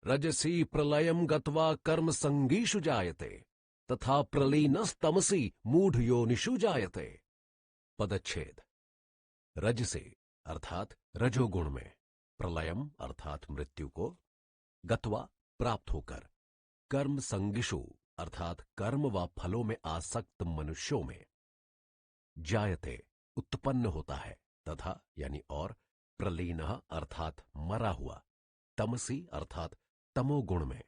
रजसी प्रलयम गत्वा कर्म संगीषु जायते तथा प्रलीनस्तमसी मूढ़ योनिषु जायते। पदच्छेद। रजसे अर्थात रजोगुण में, प्रलयम अर्थात मृत्यु को, गत्वा प्राप्त होकर, कर्म संगिषु अर्थात कर्म व फलों में आसक्त मनुष्यों में, जायते उत्पन्न होता है, तथा यानी और, प्रलीनः अर्थात मरा हुआ, तमसी अर्थात तमोगुण में,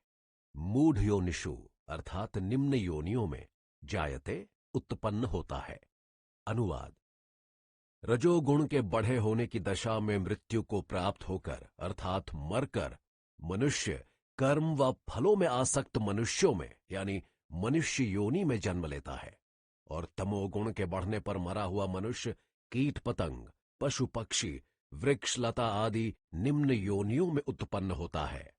मूढ़ योनिषु अर्थात निम्न योनियों में, जायते उत्पन्न होता है। अनुवाद। रजोगुण के बढ़े होने की दशा में मृत्यु को प्राप्त होकर अर्थात मरकर मनुष्य कर्म व फलों में आसक्त मनुष्यों में यानी मनुष्य योनि में जन्म लेता है, और तमोगुण के बढ़ने पर मरा हुआ मनुष्य कीट पतंग, पशु पक्षी, वृक्ष लता आदि निम्न योनियों में उत्पन्न होता है।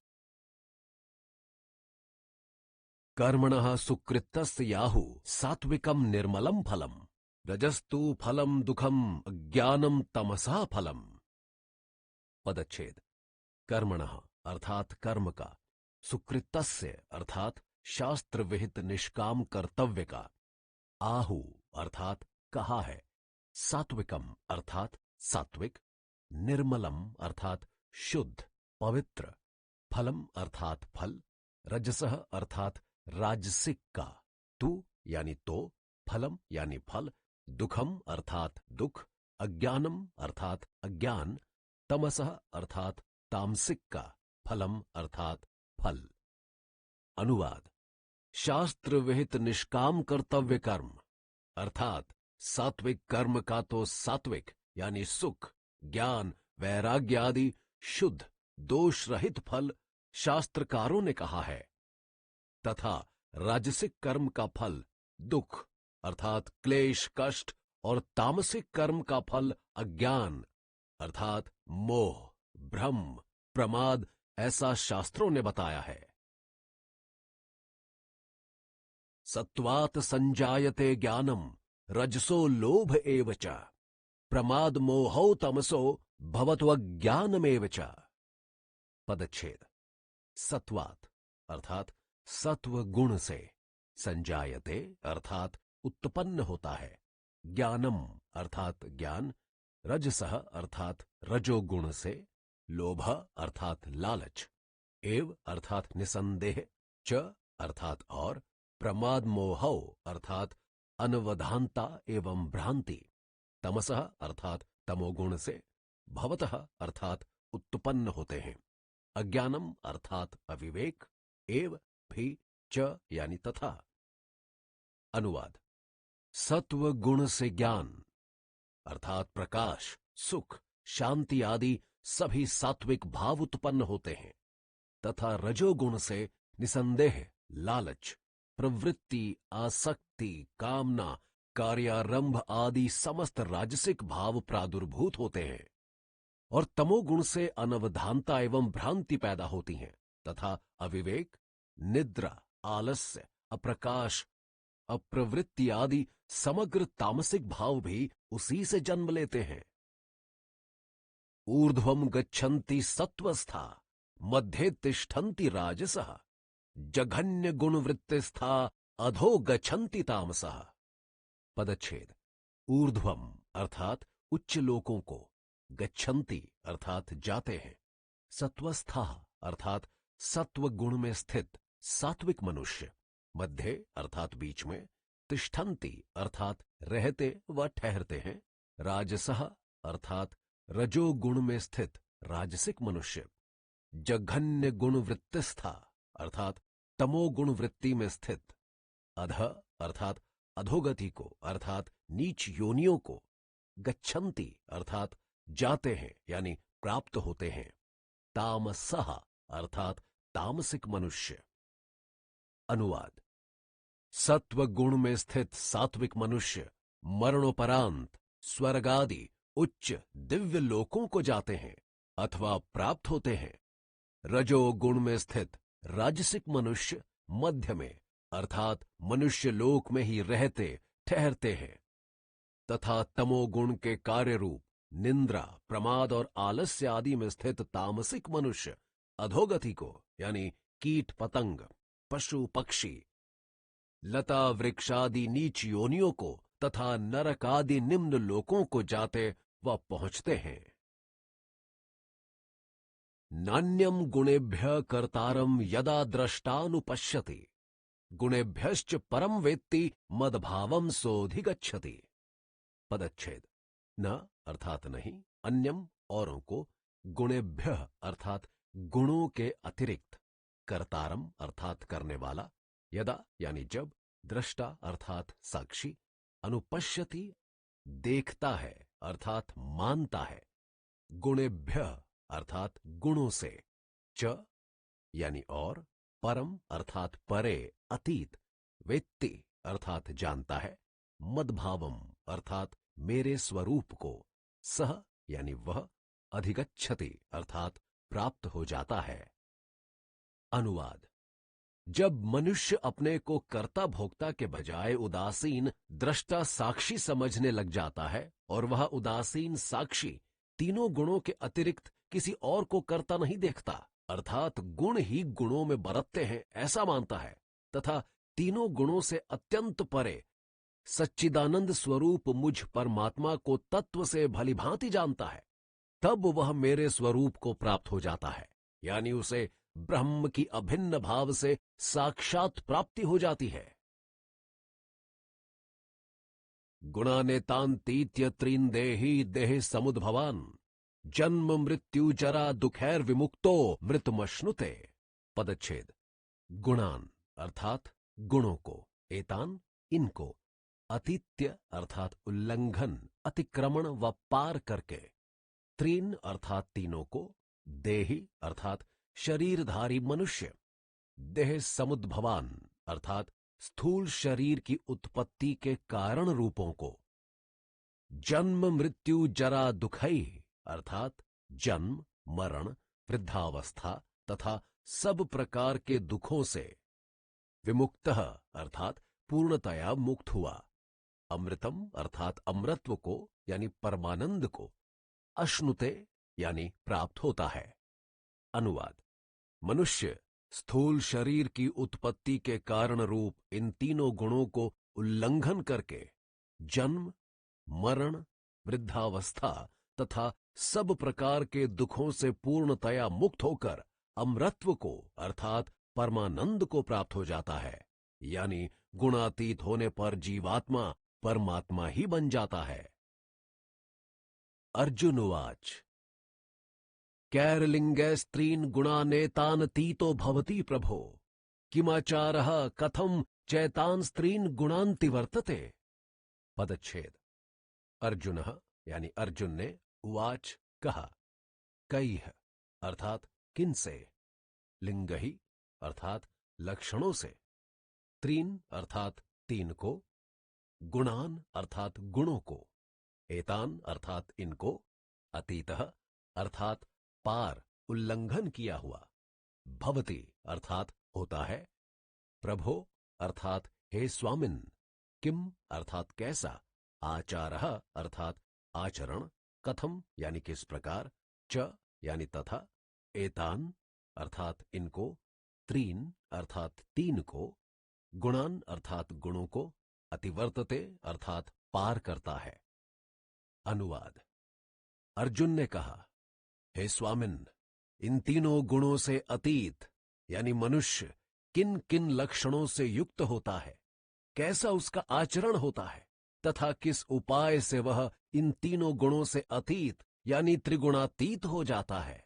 कर्मणः सुकृतस्य याहु सात्विकम निर्मलम फलम, रजस्तु फलम दुखम अज्ञानम तमसा फलम। पदच्छेद। कर्मणः अर्थात कर्म का, सुकृतस्य अर्थात शास्त्र विहित निष्काम कर्तव्य का, आहु अर्थात कहा है, सात्विकम अर्थात सात्विक, निर्मलम अर्थात शुद्ध पवित्र, फलम अर्थात फल, रजसः अर्थात राजसिक का, तु यानी तो, फलम यानी फल, दुखम अर्थात दुख, अज्ञानम अर्थात अज्ञान, तमसः अर्थात तामसिक का, फलम अर्थात फल। अनुवाद। शास्त्र विहित निष्काम कर्तव्य कर्म अर्थात सात्विक कर्म का तो सात्विक यानी सुख, ज्ञान, वैराग्य आदि शुद्ध दोष रहित फल शास्त्रकारों ने कहा है, तथा राजसिक कर्म का फल दुख अर्थात क्लेश कष्ट, और तामसिक कर्म का फल अज्ञान अर्थात मोह, भ्रम, प्रमाद, ऐसा शास्त्रों ने बताया है। सत्वात् संजायते ज्ञानम रजसो लोभ एव च, प्रमाद मोहौ तमसो भवत्वज्ञानमेव च। पदच्छेद। सत्वात् अर्थात सत्व गुण से, संजायते अर्थात उत्पन्न होता है, ज्ञानम अर्थात ज्ञान, रजसः अर्थात रजोगुण से, लोभ अर्थात लालच, एव अर्थात निसंदेह, च अर्थात और, प्रमाद मोहौ अर्थात अनवधानता एवं भ्रांति, तमसः अर्थात तमोगुण से, भवतः अर्थात उत्पन्न होते हैं, अज्ञानम अर्थात अविवेक, एव भी, च यानी तथा। अनुवाद। सत्व गुण से ज्ञान अर्थात प्रकाश, सुख, शांति आदि सभी सात्विक भाव उत्पन्न होते हैं, तथा रजोगुण से निसंदेह, लालच, प्रवृत्ति, आसक्ति, कामना, कार्यारंभ आदि समस्त राजसिक भाव प्रादुर्भूत होते हैं, और तमोगुण से अनवधानता एवं भ्रांति पैदा होती हैं, तथा अविवेक, निद्रा, आलस्य, अप्रकाश, अप्रवृत्ति आदि समग्र तामसिक भाव भी उसी से जन्म लेते हैं। ऊर्ध्वम गच्छन्ति सत्वस्था, मध्ये तिष्ठन्ति राजसः, जघन्य गुण वृत्तिस्था, अधो गच्छन्ति तामसः। पदच्छेद। ऊर्ध्वम अर्थात उच्च लोकों को, गच्छन्ति अर्थात जाते हैं, सत्वस्था अर्थात सत्व गुण में स्थित सात्विक मनुष्य, मध्य अर्थात बीच में, तिष्ठन्ति अर्थात रहते व ठहरते हैं, राजसः अर्थात रजोगुण में स्थित राजसिक मनुष्य, जघन्य गुण वृत्तिस्था अर्थात तमोगुण वृत्ति में स्थित, अध अर्थात अधोगति को अर्थात नीच योनियों को, गच्छन्ति अर्थात जाते हैं यानी प्राप्त होते हैं, तामसः अर्थात तामसिक मनुष्य। अनुवाद। सत्व गुण में स्थित सात्विक मनुष्य मरणोपरांत स्वर्ग आदि उच्च दिव्य लोकों को जाते हैं अथवा प्राप्त होते हैं। रजोगुण में स्थित राजसिक मनुष्य मध्य में अर्थात मनुष्य लोक में ही रहते ठहरते हैं, तथा तमोगुण के कार्य रूप निंद्रा, प्रमाद और आलस्य आदि में स्थित तामसिक मनुष्य अधोगति को यानी कीट पतंग, पशु पक्षी, लता वृक्षादि नीच योनियों को तथा नरक आदि निम्न लोकों को जाते व पहुंचते हैं। नान्यम गुणेभ्य कर्तारम यदा द्रष्टानुपश्यति गुणेभ्यश्च परम वेत्ति मदभावम सोधिगच्छति। पदच्छेद। न अर्थात नहीं, अन्यम औरों को, गुणेभ्य अर्थात गुणों के अतिरिक्त, कर्तारम अर्थात करने वाला, यदा यानी जब, दृष्टा अर्थात साक्षी, अनुपश्यति देखता है अर्थात मानता है, गुणेभ्य अर्थात गुणों से, च यानी और, परम अर्थात परे अतीत, वेत्ति अर्थात जानता है, मदभावम अर्थात मेरे स्वरूप को, सह यानी वह, अधिगच्छति अर्थात प्राप्त हो जाता है। अनुवाद। जब मनुष्य अपने को कर्ता भोक्ता के बजाय उदासीन दृष्टा साक्षी समझने लग जाता है और वह उदासीन साक्षी तीनों गुणों के अतिरिक्त किसी और को कर्ता नहीं देखता, अर्थात गुण ही गुणों में बरतते हैं ऐसा मानता है, तथा तीनों गुणों से अत्यंत परे सच्चिदानंद स्वरूप मुझ परमात्मा को तत्व से भलीभांति जानता है, तब वह मेरे स्वरूप को प्राप्त हो जाता है, यानी उसे ब्रह्म की अभिन्न भाव से साक्षात प्राप्ति हो जाती है। गुणानेतान्तीत्य त्रीन देहि देह समुद्भवान जन्म मृत्यु जरा दुखैर विमुक्तो मृतमश्नुते। पदच्छेद। गुणान अर्थात गुणों को, एतान इनको, अतीत्य अर्थात उल्लंघन, अतिक्रमण व पार करके, त्रीन अर्थात तीनों को, देहि अर्थात शरीरधारी मनुष्य, देह समुद्भवान अर्थात स्थूल शरीर की उत्पत्ति के कारण रूपों को, जन्म मृत्यु जरा दुखई अर्थात जन्म मरण वृद्धावस्था तथा सब प्रकार के दुखों से, विमुक्तः अर्थात पूर्णतया मुक्त हुआ, अमृतम अर्थात अमृत्व को यानी परमानंद को, अश्नुते यानी प्राप्त होता है। अनुवाद। मनुष्य स्थूल शरीर की उत्पत्ति के कारण रूप इन तीनों गुणों को उल्लंघन करके जन्म मरण वृद्धावस्था तथा सब प्रकार के दुखों से पूर्णतया मुक्त होकर अमृत्व को अर्थात परमानंद को प्राप्त हो जाता है, यानी गुणातीत होने पर जीवात्मा परमात्मा ही बन जाता है। अर्जुन उवाच। कैर्लिङ्गैस्त्रीन् गुणानेतान् तीतो भवति प्रभो किमाचारः कथं चैतांस्त्रीन् गुणान्ति वर्तते। पदच्छेद। अर्जुनः यानी अर्जुन ने, उवाच कहा, कैः अर्थात किनसे, लिंगहि अर्थात लक्षणों से, त्रीन अर्थात तीन को, गुणान अर्थात गुणों को, एतान अर्थात इनको, अतीतः अर्थात पार उल्लंघन किया हुआ, भवति अर्थात होता है, प्रभो अर्थात हे स्वामिन, किम अर्थात कैसा, आचारः अर्थात आचरण, कथम यानी किस प्रकार, च यानी तथा, एतान अर्थात इनको, त्रीन अर्थात तीन को, गुणान अर्थात गुणों को, अतिवर्तते अर्थात पार करता है। अनुवाद। अर्जुन ने कहा, हे स्वामिन, इन तीनों गुणों से अतीत यानी मनुष्य किन किन लक्षणों से युक्त होता है, कैसा उसका आचरण होता है तथा किस उपाय से वह इन तीनों गुणों से अतीत यानी त्रिगुणातीत हो जाता है।